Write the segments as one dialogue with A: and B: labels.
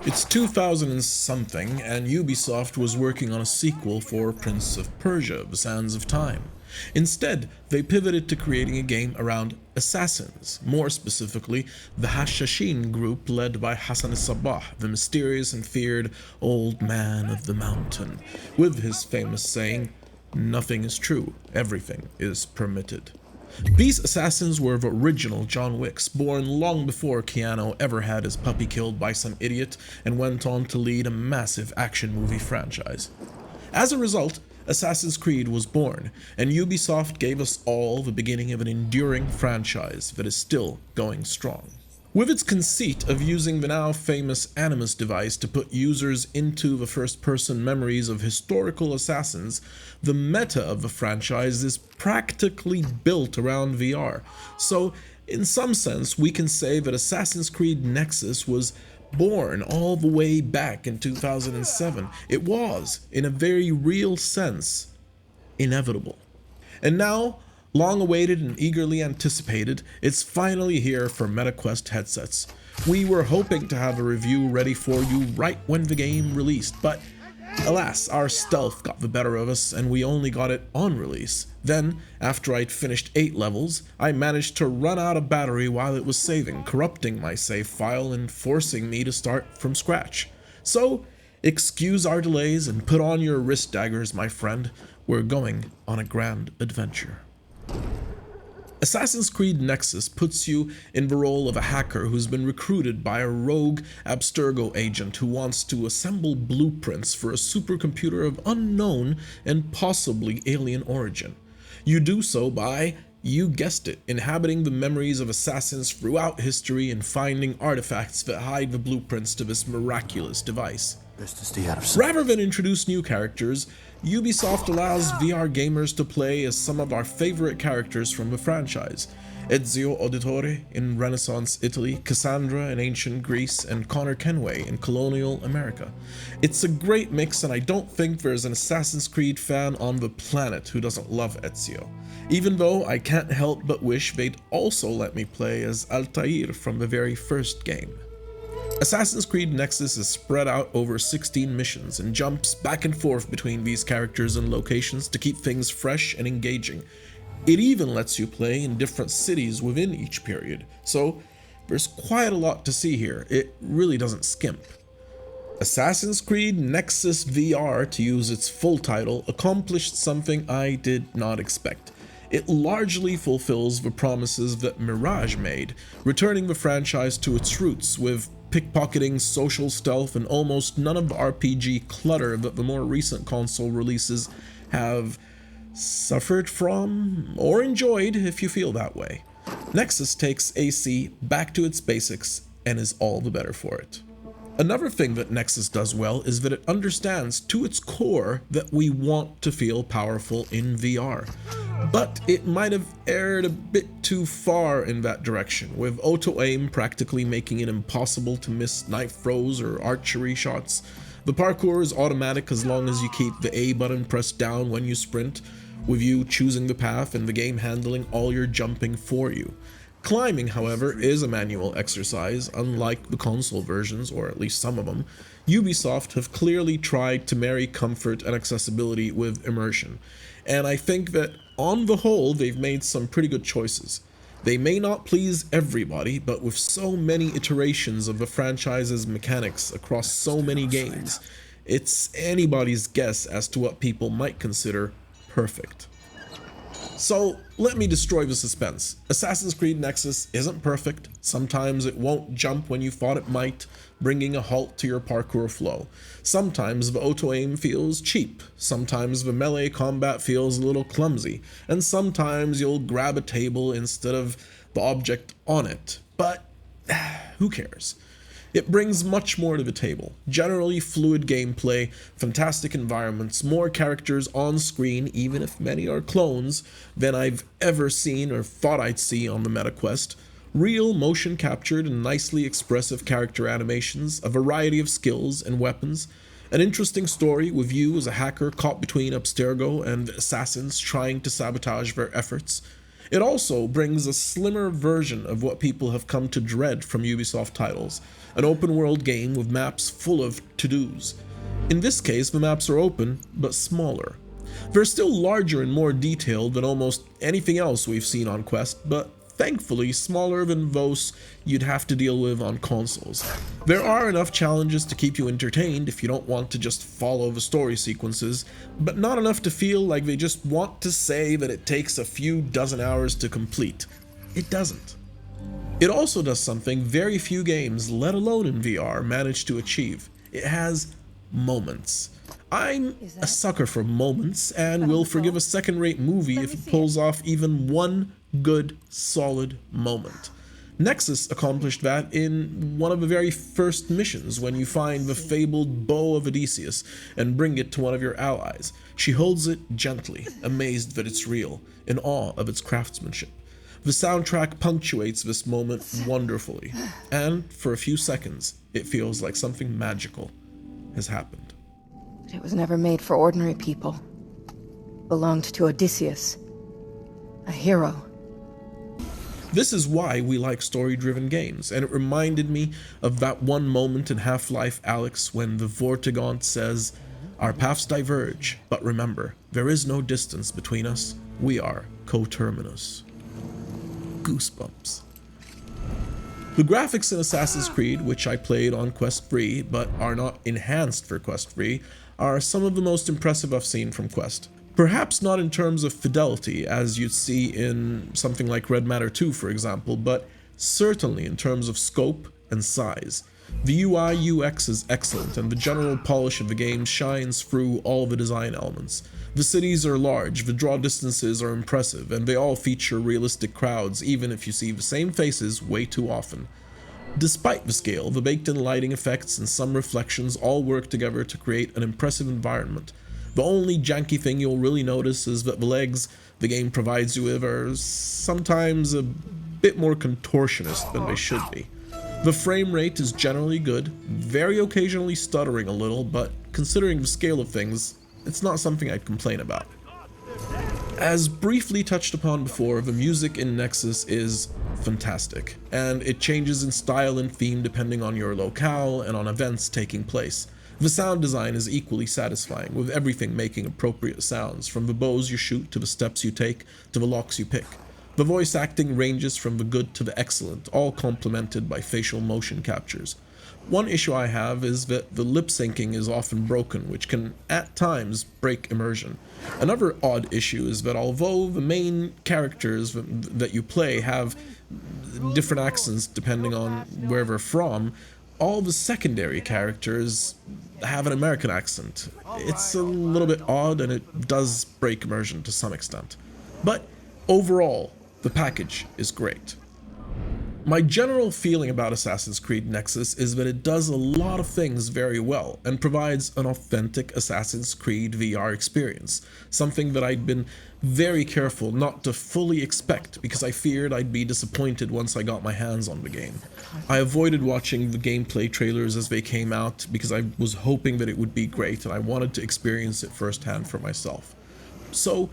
A: It's 2000 and something, and Ubisoft was working on a sequel for Prince of Persia: The Sands of Time. Instead, they pivoted to creating a game around assassins, more specifically, the Hashashin group led by Hassan Sabah, the mysterious and feared Old Man of the Mountain, with his famous saying, "Nothing is true, everything is permitted." These assassins were the original John Wicks, born long before Keanu ever had his puppy killed by some idiot and went on to lead a massive action movie franchise. As a result, Assassin's Creed was born, and Ubisoft gave us all the beginning of an enduring franchise that is still going strong. With its conceit of using the now famous Animus device to put users into the first-person memories of historical assassins, the meta of the franchise is practically built around VR. So, in some sense, we can say that Assassin's Creed Nexus was born all the way back in 2007. It was, in a very real sense, inevitable. And now, long awaited and eagerly anticipated, it's finally here for MetaQuest headsets. We were hoping to have a review ready for you right when the game released, but alas, our stealth got the better of us and we only got it on release. Then, after I'd finished 8 levels, I managed to run out of battery while it was saving, corrupting my save file and forcing me to start from scratch. So, excuse our delays and put on your wrist daggers, my friend. We're going on a grand adventure. Assassin's Creed Nexus puts you in the role of a hacker who's been recruited by a rogue Abstergo agent who wants to assemble blueprints for a supercomputer of unknown and possibly alien origin. You do so by, you guessed it, inhabiting the memories of assassins throughout history and finding artifacts that hide the blueprints to this miraculous device. Rather than introduce new characters, Ubisoft allows VR gamers to play as some of our favorite characters from the franchise: Ezio Auditore in Renaissance Italy, Kassandra in ancient Greece, and Connor Kenway in colonial America. It's a great mix, and I don't think there's an Assassin's Creed fan on the planet who doesn't love Ezio, even though I can't help but wish they'd also let me play as Altair from the very first game. Assassin's Creed Nexus is spread out over 16 missions and jumps back and forth between these characters and locations to keep things fresh and engaging. It even lets you play in different cities within each period, so there's quite a lot to see here. It really doesn't skimp. Assassin's Creed Nexus VR, to use its full title, accomplished something I did not expect. It largely fulfills the promises that Mirage made, returning the franchise to its roots with pickpocketing, social stealth, and almost none of the RPG clutter that the more recent console releases have suffered from, or enjoyed if you feel that way. Nexus takes AC back to its basics and is all the better for it. Another thing that Nexus does well is that it understands to its core that we want to feel powerful in VR. But it might have erred a bit too far in that direction, with auto-aim practically making it impossible to miss knife throws or archery shots. The parkour is automatic as long as you keep the A button pressed down when you sprint, with you choosing the path and the game handling all your jumping for you. Climbing, however, is a manual exercise, unlike the console versions, or at least some of them. Ubisoft have clearly tried to marry comfort and accessibility with immersion, and I think that on the whole they've made some pretty good choices. They may not please everybody, but with so many iterations of the franchise's mechanics across so many games, it's anybody's guess as to what people might consider perfect. So, let me destroy the suspense. Assassin's Creed Nexus isn't perfect. Sometimes it won't jump when you thought it might, bringing a halt to your parkour flow. Sometimes the auto-aim feels cheap. Sometimes the melee combat feels a little clumsy. And sometimes you'll grab a table instead of the object on it. But, who cares? It brings much more to the table. Generally fluid gameplay, fantastic environments, more characters on screen, even if many are clones, than I've ever seen or thought I'd see on the MetaQuest, real motion captured and nicely expressive character animations, a variety of skills and weapons, an interesting story with you as a hacker caught between Abstergo and assassins trying to sabotage their efforts. It also brings a slimmer version of what people have come to dread from Ubisoft titles, an open world game with maps full of to-dos. In this case, the maps are open, but smaller. They're still larger and more detailed than almost anything else we've seen on Quest, but thankfully smaller than those you'd have to deal with on consoles. There are enough challenges to keep you entertained if you don't want to just follow the story sequences, but not enough to feel like they just want to say that it takes a few dozen hours to complete. It doesn't. It also does something very few games, let alone in VR, manage to achieve. It has moments. I'm a sucker for moments and will forgive a second-rate movie if it pulls off even one good, solid moment. Nexus accomplished that in one of the very first missions when you find the fabled bow of Odysseus and bring it to one of your allies. She holds it gently, amazed that it's real, in awe of its craftsmanship. The soundtrack punctuates this moment wonderfully, and for a few seconds, it feels like something magical has happened.
B: It was never made for ordinary people. Belonged to Odysseus, a hero.
A: This is why we like story-driven games, and it reminded me of that one moment in Half-Life Alyx when the Vortigaunt says, "Our paths diverge, but remember, there is no distance between us. We are coterminous." Goosebumps. The graphics in Assassin's Creed, which I played on Quest 3 but are not enhanced for Quest 3, are some of the most impressive I've seen from Quest. Perhaps not in terms of fidelity, as you'd see in something like Red Matter 2, for example, but certainly in terms of scope and size. The UI UX is excellent, and the general polish of the game shines through all the design elements. The cities are large, the draw distances are impressive, and they all feature realistic crowds, even if you see the same faces way too often. Despite the scale, the baked-in lighting effects and some reflections all work together to create an impressive environment. The only janky thing you'll really notice is that the legs the game provides you with are sometimes a bit more contortionist than they should be. The frame rate is generally good, very occasionally stuttering a little, but considering the scale of things, it's not something I'd complain about. As briefly touched upon before, the music in Nexus is fantastic, and it changes in style and theme depending on your locale and on events taking place. The sound design is equally satisfying, with everything making appropriate sounds, from the bows you shoot to the steps you take to the locks you pick. The voice acting ranges from the good to the excellent, all complemented by facial motion captures. One issue I have is that the lip syncing is often broken, which can at times break immersion. Another odd issue is that although the main characters that you play have different accents depending on where they're from, all the secondary characters have an American accent. It's a little bit odd, and it does break immersion to some extent. But overall, the package is great. My general feeling about Assassin's Creed Nexus is that it does a lot of things very well and provides an authentic Assassin's Creed VR experience, something that I'd been very careful not to fully expect because I feared I'd be disappointed once I got my hands on the game. I avoided watching the gameplay trailers as they came out because I was hoping that it would be great and I wanted to experience it firsthand for myself. So,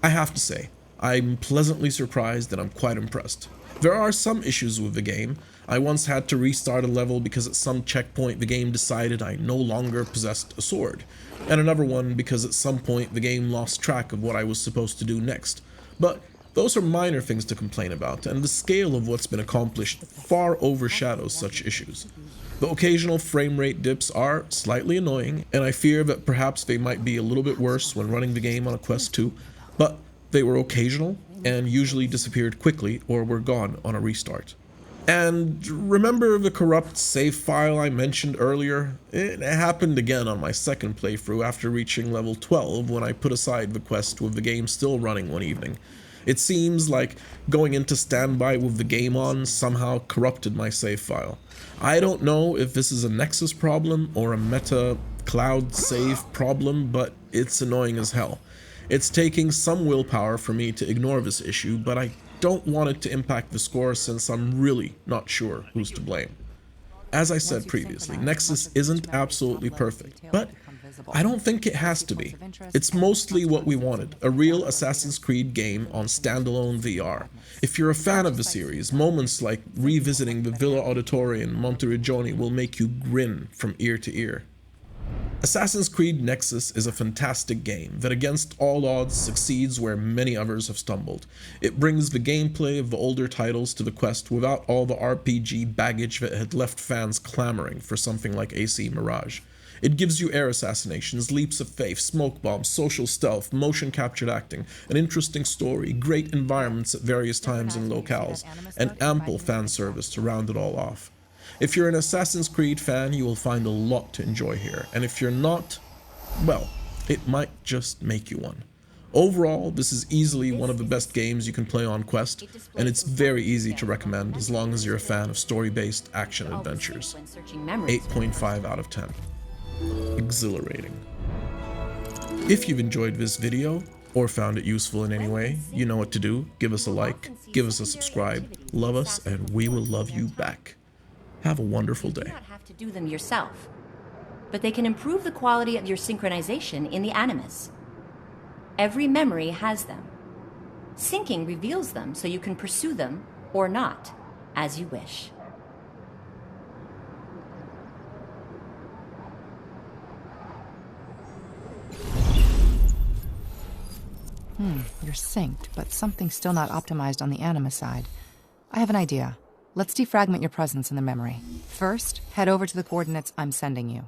A: I have to say, I'm pleasantly surprised and I'm quite impressed. There are some issues with the game. I once had to restart a level because at some checkpoint the game decided I no longer possessed a sword, and another one because at some point the game lost track of what I was supposed to do next. But those are minor things to complain about, and the scale of what's been accomplished far overshadows such issues. The occasional frame rate dips are slightly annoying, and I fear that perhaps they might be a little bit worse when running the game on a Quest 2, but they were occasional and usually disappeared quickly or were gone on a restart. And remember the corrupt save file I mentioned earlier? It happened again on my second playthrough after reaching level 12 when I put aside the quest with the game still running one evening. It seems like going into standby with the game on somehow corrupted my save file. I don't know if this is a Nexus problem or a meta cloud save problem, but it's annoying as hell. It's taking some willpower for me to ignore this issue, but I don't want it to impact the score since I'm really not sure who's to blame. As I said previously, Nexus isn't absolutely perfect, but I don't think it has to be. It's mostly what we wanted, a real Assassin's Creed game on standalone VR. If you're a fan of the series, moments like revisiting the Villa Auditore in Monteriggioni will make you grin from ear to ear. Assassin's Creed Nexus is a fantastic game that against all odds succeeds where many others have stumbled. It brings the gameplay of the older titles to the Quest without all the RPG baggage that had left fans clamoring for something like AC Mirage. It gives you air assassinations, leaps of faith, smoke bombs, social stealth, motion captured acting, an interesting story, great environments at various times and locales, and ample fan service to round it all off. If you're an Assassin's Creed fan, you will find a lot to enjoy here, and if you're not, well, it might just make you one. Overall, this is easily one of the best games you can play on Quest, and it's very easy to recommend as long as you're a fan of story-based action adventures. 8.5 out of 10. Exhilarating. If you've enjoyed this video, or found it useful in any way, you know what to do. Give us a like, give us a subscribe, love us, and we will love you back. Have a wonderful day.
C: You do not have to do them yourself, but they can improve the quality of your synchronization in the Animus. Every memory has them. Syncing reveals them so you can pursue them, or not, as you wish.
D: You're synced, but something's still not optimized on the Animus side. I have an idea. Let's defragment your presence in the memory. First, head over to the coordinates I'm sending you.